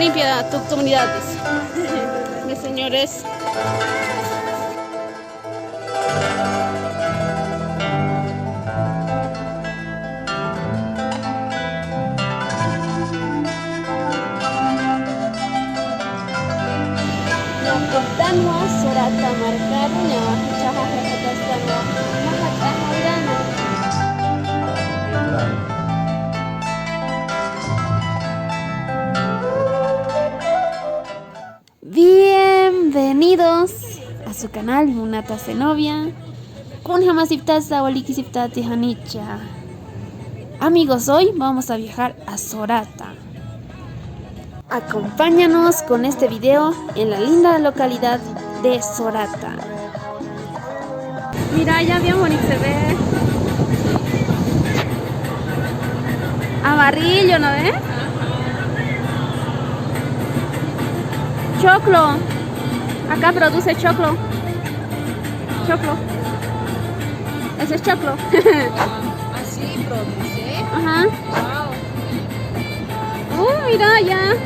limpia tu comunidad, dice. Mis señores. Tanwa Sorata markarunya caha hekatasana mahakahawirana. Bienvenidos a su canal Munata Zenobia. Kun hamasiptasa walikisiptati hanicha. Amigos, hoy vamos a viajar a Sorata. Acompáñanos con este video en la linda localidad de Sorata. Mira, ya bien bonito se ve. Amarillo, ¿no ves? Choclo. Acá produce choclo. Choclo. Ese es choclo. ¿Así produce? Ajá. Wow. Mira ya.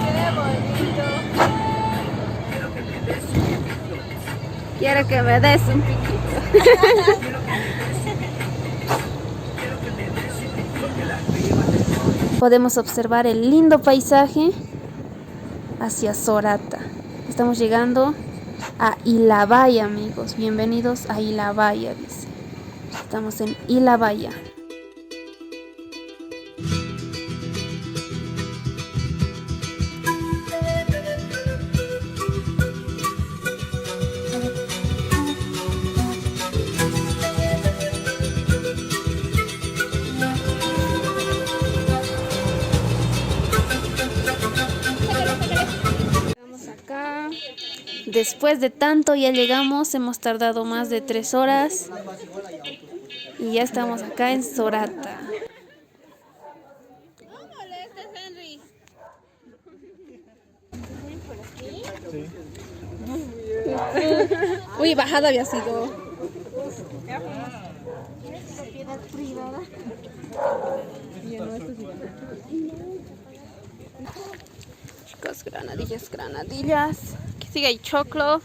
¡Qué bonito! Quiero que me des un piquito. Podemos observar el lindo paisaje hacia Sorata. Estamos llegando a Ilabaya, amigos. Bienvenidos a Ilabaya, dice. Estamos en Ilabaya. Después de tanto ya llegamos, hemos tardado más de 3 horas y ya estamos acá en Sorata. Uy, bajada había sido. Propiedad privada. Chicos, granadillas, granadillas. Que sigue ahí choclo.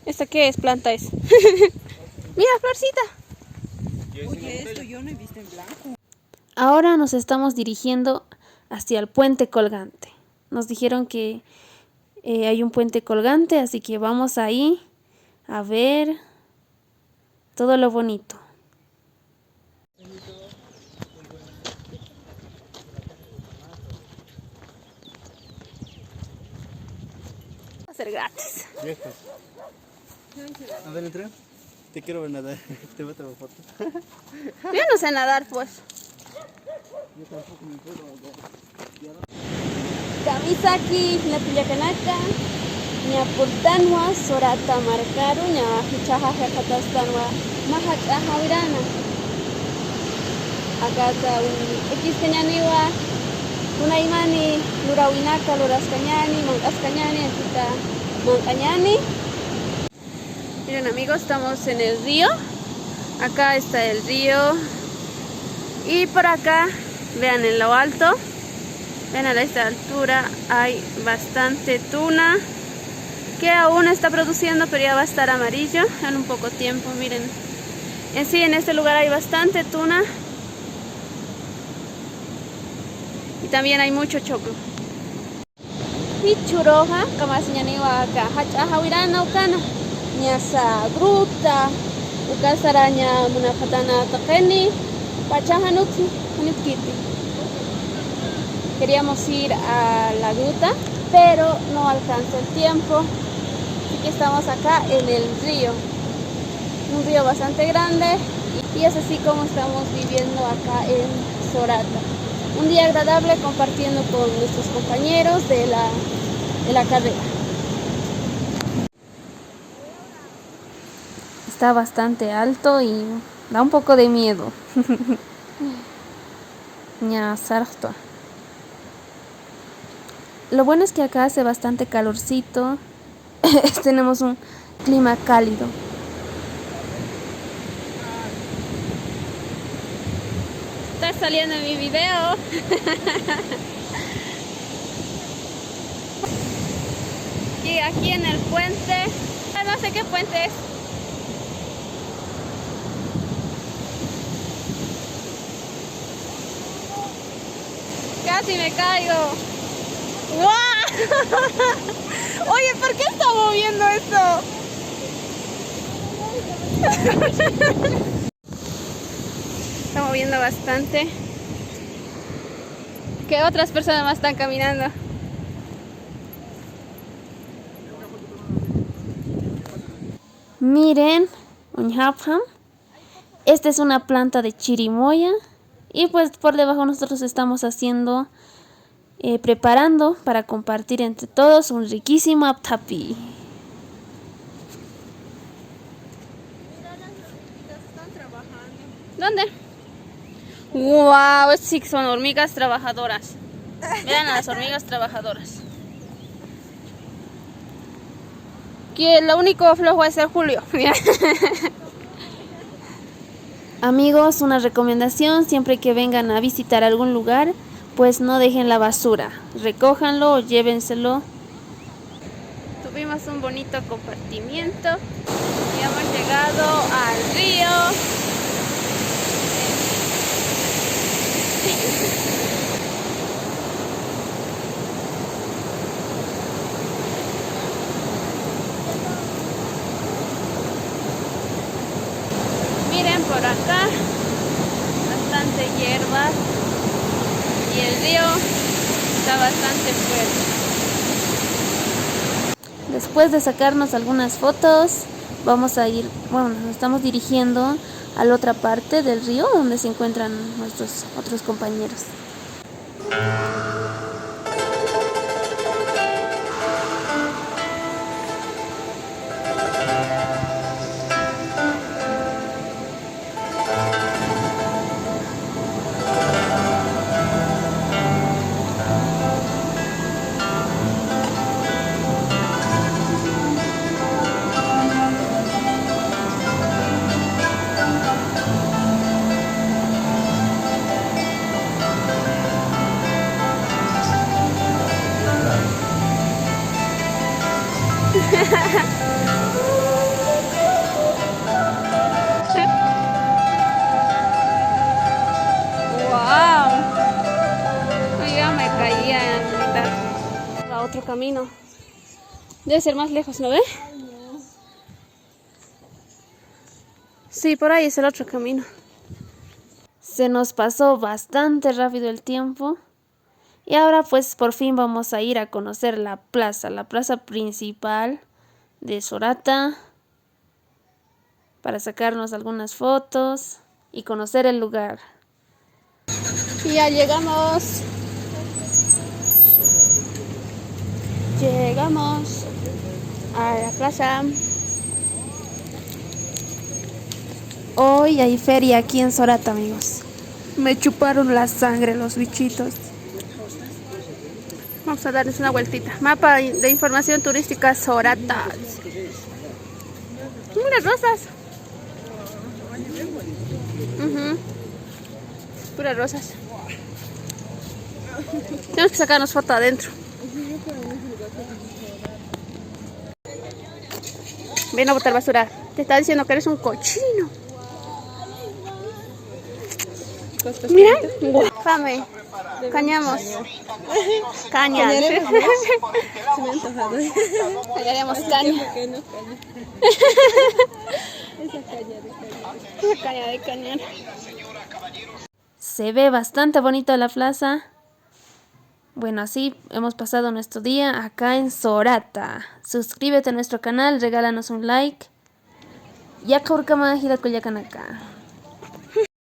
¿Esta qué es? Planta es. Mira, florcita. Oye, esto yo no he visto en blanco. Ahora nos estamos dirigiendo hacia el puente colgante. Nos dijeron que hay un puente colgante, así que vamos ahí a ver todo lo bonito. Va a ser gratis. A ver, entra. Te quiero ver nadar. Te voy a tomar foto. Yo no sé nadar, pues. Yo tampoco me puedo nadar. Kamisaki, Napillakanaka, Ñapurtanwa, Sorata markaru, Ñahichaja Hekatastanwa, Mahachahawirana. Acá está un X cañaniwa, una imani, Lurawinaka, Loras cañani, Mancas cañani, aquí está Mancañani. Miren amigos, estamos en el río. Acá está el río. Y por acá, vean en lo alto. Ven, a esta altura hay bastante tuna que aún está produciendo, pero ya va a estar amarillo en un poco tiempo. Miren, en sí en este lugar hay bastante tuna y también hay mucho choclo. Y churoja, como señaniwa acá, hachahawirana ukana, ñasa gruta, ukasaraña munafatana takeni, pachahanuti, unitkiti. Queríamos ir a la gruta, pero no alcanza el tiempo, así que estamos acá en el río, un río bastante grande, y es así como estamos viviendo acá en Sorata. Un día agradable compartiendo con nuestros compañeros de la carrera. Está bastante alto y da un poco de miedo. Ña sarto. Lo bueno es que acá hace bastante calorcito. Tenemos un clima cálido. estar saliendo en mi video. Y aquí en el puente, no sé qué puente es. Casi me caigo. ¡Wow! Oye, ¿por qué está moviendo esto? Está moviendo bastante. ¿Qué otras personas más están caminando? Miren, Unhapam. Esta es una planta de chirimoya. Y pues por debajo nosotros estamos haciendo, preparando para compartir entre todos un riquísimo aptapi. ¿Dónde? ¡Wow! Sí, son hormigas trabajadoras. Vean a las hormigas trabajadoras. Que lo único flojo es el Julio. Amigos, una recomendación: siempre que vengan a visitar algún lugar, pues no dejen la basura. Recójanlo o llévenselo. Tuvimos un bonito compartimiento y hemos llegado al río. Miren por acá, bastante hierbas y el río está bastante fuerte. Después de sacarnos algunas fotos, vamos a ir, bueno, nos estamos dirigiendo a la otra parte del río donde se encuentran nuestros otros compañeros. ¡Wow! Ya me caía en mitad. A otro camino. Debe ser más lejos, ¿no ve? Sí, por ahí es el otro camino. Se nos pasó bastante rápido el tiempo. Y ahora pues por fin vamos a ir a conocer la plaza principal de Sorata, para sacarnos algunas fotos y conocer el lugar. Y ya llegamos. Llegamos a la plaza. Hoy hay feria aquí en Sorata, amigos. Me chuparon la sangre los bichitos. Vamos a darles una vueltita. Mapa de información turística Sorata. Unas rosas. Puras rosas. Tenemos que sacarnos foto adentro. Ven a botar basura. Te está diciendo que eres un cochino. Mira. Fame. Cañamos. Caña. Cañaremos caña. Esa caña de cañar. Se ve bastante bonita la plaza. Bueno, así hemos pasado nuestro día acá en Sorata. Suscríbete a nuestro canal, regálanos un like. Yaka urkama hirakoyakanaka.